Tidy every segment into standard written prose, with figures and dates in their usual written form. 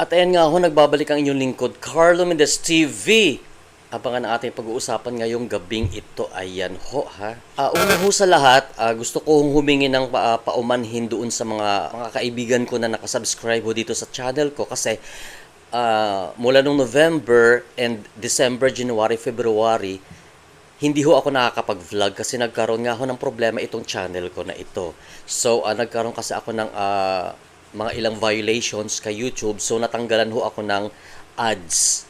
At ayan nga ho, nagbabalik ang inyong lingkod, Carlo Mendez TV. Abangan ang ating pag-uusapan ngayong gabing ito. Ayan ho ha. Una ho sa lahat, gusto kong humingi ng paumanhin doon sa mga kaibigan ko na nakasubscribe ho dito sa channel ko. Kasi mula nung November and December, January, February, hindi ho ako nakakapag-vlog kasi nagkaroon nga ho ng problema itong channel ko na ito. So, nagkaroon kasi ako ng mga ilang violations kay YouTube. So, natanggalan ho ako ng ads.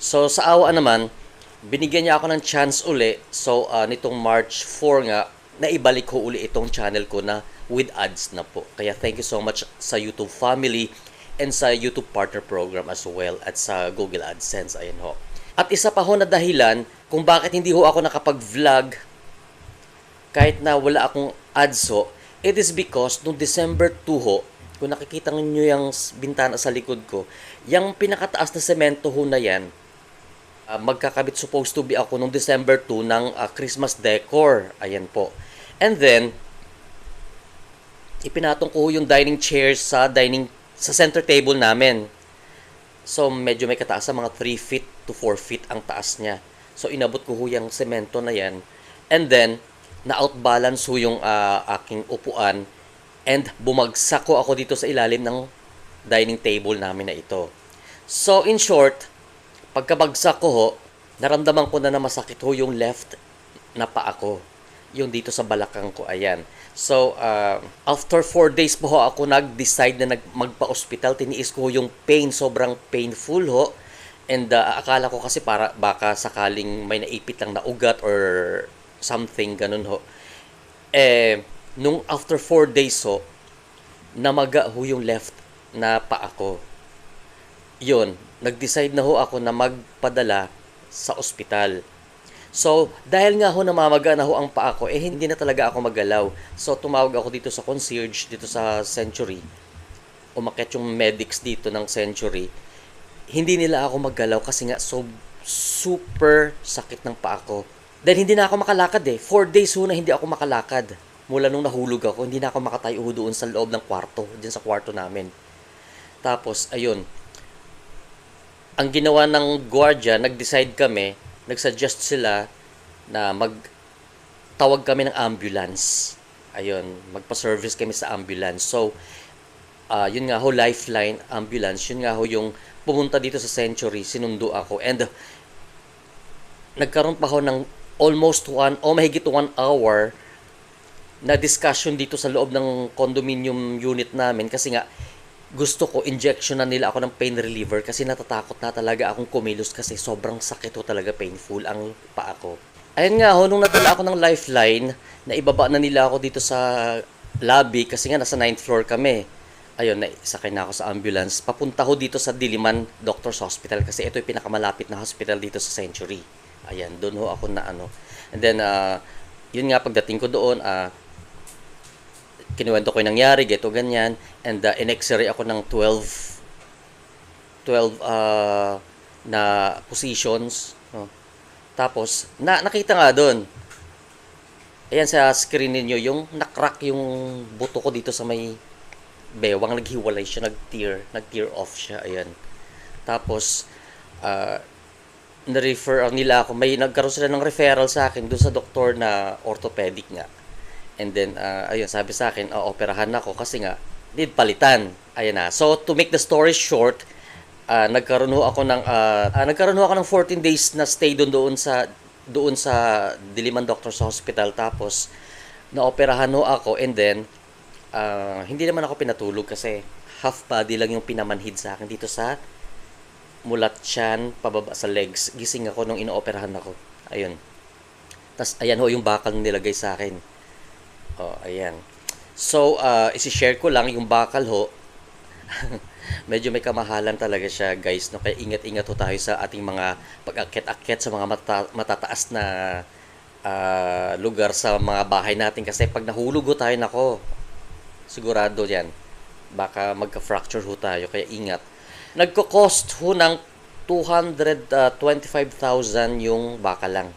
So, sa awa naman, binigyan niya ako ng chance uli. So, nitong March 4 nga, naibalik ko uli itong channel ko na with ads na po. Kaya thank you so much sa YouTube family and sa YouTube partner program as well at sa Google AdSense. Ayan ho. At isa pa ho na dahilan kung bakit hindi ho ako nakapag-vlog kahit na wala akong ads ho, it is because noong December 2 ho, kung nakikita niyo yung bintana sa likod ko, yung pinakataas na semento ho na yan, magkakabit supposed to be ako noong December 2 ng Christmas decor. Ayan po. And then, ipinatong ko yung dining chairs sa center table namin. So, medyo may kataas sa mga 3 feet to 4 feet ang taas niya. So, inabot ko ho yung semento na yan. And then, na-outbalance ho yung aking upuan. And bumagsak ko ako dito sa ilalim ng dining table namin na ito. So, in short, pagkabagsak ko ho, naramdaman ko na masakit ho yung left na paa ko. Yung dito sa balakang ko, ayan. So, after 4 days po ho, ako nag-decide na magpa-hospital. Tiniis ko yung pain, sobrang painful ho. And akala ko kasi baka sakaling may naipit lang na ugat or something, ganun ho. Nung after 4 days ho, namaga ho yung left na paa ko. Yun, nag-decide na ho ako na magpadala sa ospital. So, dahil nga ho namamaga na ho ang paa ko, hindi na talaga ako maggalaw. So, tumawag ako dito sa concierge, dito sa Century. Umakyat yung medics dito ng Century. Hindi nila ako maggalaw kasi nga super sakit ng paa ko. Dahil hindi na ako makalakad 4 days ho na hindi ako makalakad. Mula nung nahulog ako, hindi na ako makatayo doon sa loob ng kwarto, dyan sa kwarto namin. Tapos, ayun. Ang ginawa ng guardia, nag-decide kami, nag-suggest sila na magtawag kami ng ambulance. Ayun, magpa-service kami sa ambulance. So, yun nga ho, Lifeline ambulance. Yun nga ho yung pumunta dito sa Century, sinundo ako. And nagkaroon pa ho ng almost mahigit 1 hour na discussion dito sa loob ng condominium unit namin kasi nga gusto ko injection na nila ako ng pain reliever kasi natatakot na talaga akong kumilos kasi sobrang sakit ho talaga, painful ang paa ko. Ayun nga ho, nung natala ako ng Lifeline, na ibaba na nila ako dito sa lobby kasi nga nasa 9th floor kami. Ayun, sakay na ako sa ambulance. Papunta ho dito sa Diliman Doctors Hospital kasi ito yung pinakamalapit na hospital dito sa Century. Ayan, doon ho ako na ano. And then, yun nga, pagdating ko doon, kinuwento ko yung nangyari, geto ganyan, and in-x-ray ako ng 12 na positions. Tapos, nakita nga doon, ayan sa screen ninyo, yung nakrack yung buto ko dito sa may bewang, naghiwalay siya, nag-tear off siya, ayan. Tapos, na-refer nila ako, nagkaroon sila ng referral sa akin doon sa doktor na orthopedic nga. And then, ayun, sabi sa akin, operahan ako kasi nga, palitan. Ayan na. So, to make the story short, nagkaroon ho ako ng 14 days na stay doon sa Diliman Doctors Hospital. Tapos, naoperahan ho ako and then, hindi naman ako pinatulog kasi half body lang yung pinamanhid sa akin dito sa mulat tiyan, pababa sa legs. Gising ako nung inooperahan ako. Ayun. Tapos, ayan ho, yung bakal nilagay sa akin. Ayan. So, isi-share ko lang yung bakal ho. Medyo may kamahalan talaga siya, guys. No? Kaya ingat-ingat ho tayo sa ating mga pag-akyat-akyat sa mga matataas na lugar sa mga bahay natin. Kasi pag nahulog ho tayo, nako, sigurado yan. Baka magka-fracture ho tayo. Kaya ingat. Nagko-cost ho ng 225,000 yung bakal lang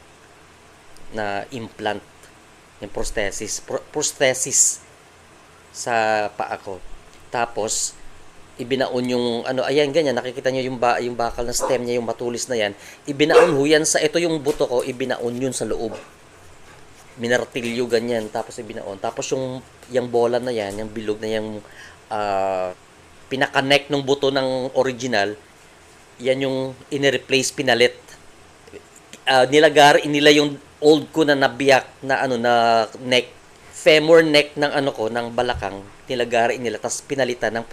na implant, yung prosthesis sa paa ko. Tapos ibinaon yung ano, ayan ganyan, nakikita niyo yung bakal na stem niya, yung matulis na yan, ibinaon ho yan sa, ito yung buto ko, ibinaon yun sa loob. Minartilyo ganyan, tapos ibinaon. Tapos yung bola na yan, yung bilog na yung pinaka-neck ng buto ng original, yan yung inireplace, pinalit. Nilagari nila yung old ko na nabiyak na ano na neck, femur neck ng ano ko, ng balakang, nilagari nila, tapos pinalitan ng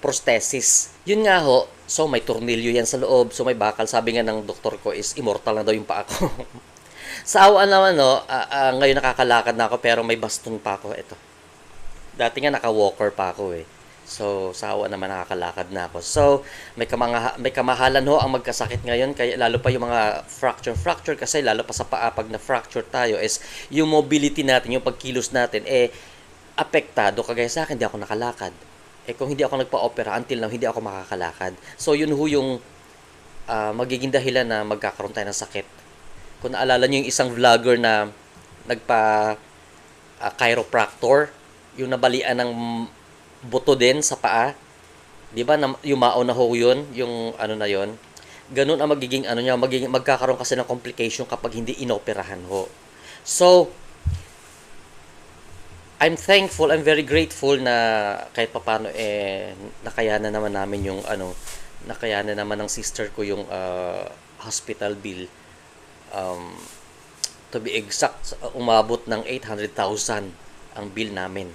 prosthesis. Yun nga ho, so may tornilyo yan sa loob, so may bakal. Sabi nga ng doktor ko is immortal na daw yung paa ko. Sa awa naman, no, ngayon nakakalakad na ako pero may baston pa ako. Ito. Dati nga naka-walker pa ako eh. So, sa awa naman nakakalakad na ako. So, may kamahalan ho ang magkasakit ngayon, kaya lalo pa yung mga fracture kasi lalo pa sa paa pag na-fracture tayo is yung mobility natin, yung pagkilos natin apektado. Kagaya sa akin, hindi ako nakalakad. Kung hindi ako nagpa-opera until now, hindi ako makakalakad. So, yun ho yung magiging dahilan na magkakaroon tayo ng sakit. Kung naalala niyo yung isang vlogger na chiropractor, yung nabalian ng buto din sa paa, 'di ba? Yumao na ho 'yun, yung ano na 'yon. Ganun ang magiging ano niya, magkakaroon kasi ng complication kapag hindi inoperahan ho. So, I'm thankful, I'm very grateful na kahit papaano nakayanan naman namin yung ano, nakayanan naman ng sister ko yung hospital bill. To be exact, umabot ng 800,000 ang bill namin.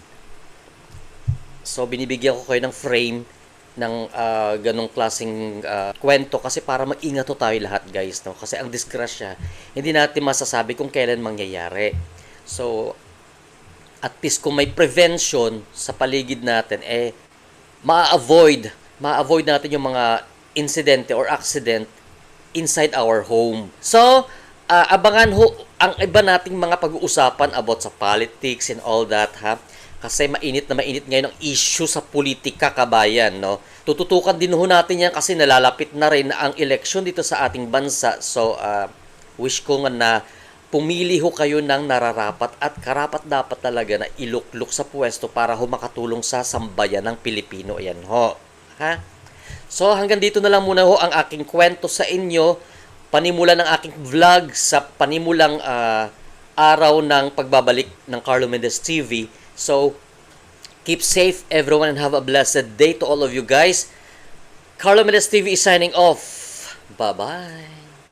So, binibigyan ko kayo ng frame ng ganong klaseng kwento kasi para mag-ingat to tayo lahat, guys. No? Kasi ang disgrasya, hindi natin masasabi kung kailan mangyayari. So, at least kung may prevention sa paligid natin, ma-avoid natin yung mga insidente or accident inside our home. So, abangan ho ang iba nating mga pag-uusapan about sa politics and all that, ha? Kasi mainit ngayon ang issue sa politika, kabayan, no? Tututukan din ho natin yan kasi nalalapit na rin ang eleksyon dito sa ating bansa. So, wish ko nga na pumili ho kayo ng nararapat at karapat-dapat talaga na ilukluk sa pwesto para ho makatulong sa sambayan ng Pilipino. Ayan ho. Ha? So, hanggang dito na lang muna ho ang aking kwento sa inyo. Panimula ng aking vlog sa panimulang araw ng pagbabalik ng Carlo Mendez TV. So, keep safe everyone and have a blessed day to all of you guys. Carlo Mendez TV is signing off. Bye-bye.